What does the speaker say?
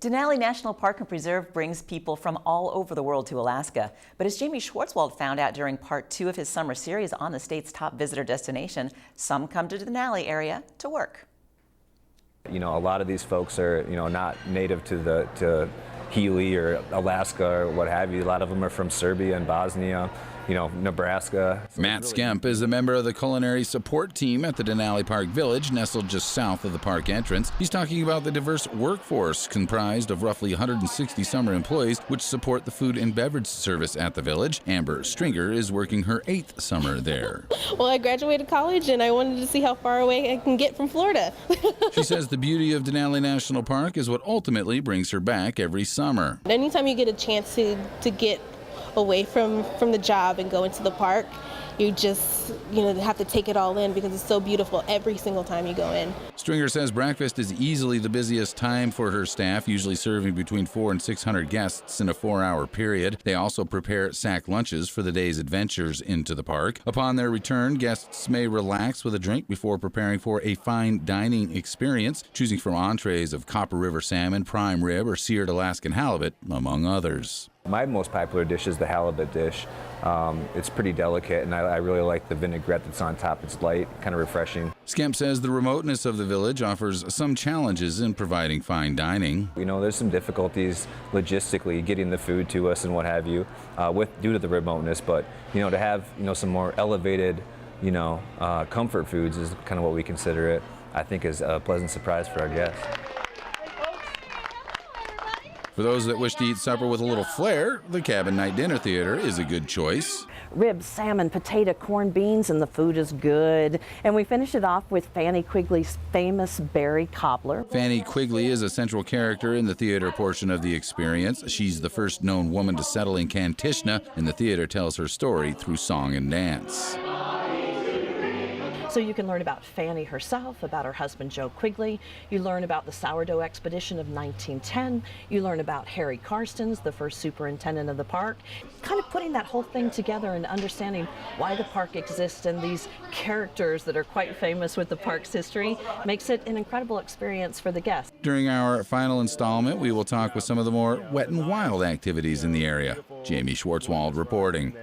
Denali National Park and Preserve brings people from all over the world to Alaska. But as Jaime Schwartzwald found out during part 2 of his summer series on the state's top visitor destination, some come to the Denali area to work. You know, a lot of these folks are, not native to Healy or Alaska or what have you. A lot of them are from Serbia and Bosnia, Nebraska. Matt Skemp is a member of the culinary support team at the Denali Park Village, nestled just south of the park entrance. He's talking about the diverse workforce comprised of roughly 160 summer employees, which support the food and beverage service at the village. Amber Stringer is working her 8th summer there. Well, I graduated college and I wanted to see how far away I can get from Florida. She says the beauty of Denali National Park is what ultimately brings her back every summer. Anytime you get a chance to get away from the job and go into the park, you just have to take it all in because it's so beautiful every single time you go in. Stringer says breakfast is easily the busiest time for her staff, usually serving between 400 and 600 guests in a 4-hour period. They also prepare sack lunches for the day's adventures into the park. Upon their return, guests may relax with a drink before preparing for a fine dining experience, choosing from entrees of Copper River salmon, prime rib, or seared Alaskan halibut, among others. My most popular dish is the halibut dish. It's pretty delicate, and I really like the vinaigrette that's on top. It's light, kind of refreshing. Skemp says the remoteness of the village offers some challenges in providing fine dining. There's some difficulties logistically getting the food to us and what have you, due to the remoteness. But to have some more elevated, comfort foods is kind of what we consider it. I think is a pleasant surprise for our guests. For those that wish to eat supper with a little flair, the Cabin Night Dinner Theater is a good choice. Ribs, salmon, potato, corned beans, and the food is good. And we finish it off with Fanny Quigley's famous berry cobbler. Fanny Quigley is a central character in the theater portion of the experience. She's the first known woman to settle in Kantishna, and the theater tells her story through song and dance. So you can learn about Fanny herself, about her husband Joe Quigley. You learn about the sourdough expedition of 1910. You learn about Harry Karstens, the first superintendent of the park. Kind of putting that whole thing together and understanding why the park exists and these characters that are quite famous with the park's history makes it an incredible experience for the guests. During our final installment, we will talk with some of the more wet and wild activities in the area. Jaime Schwartzwald reporting.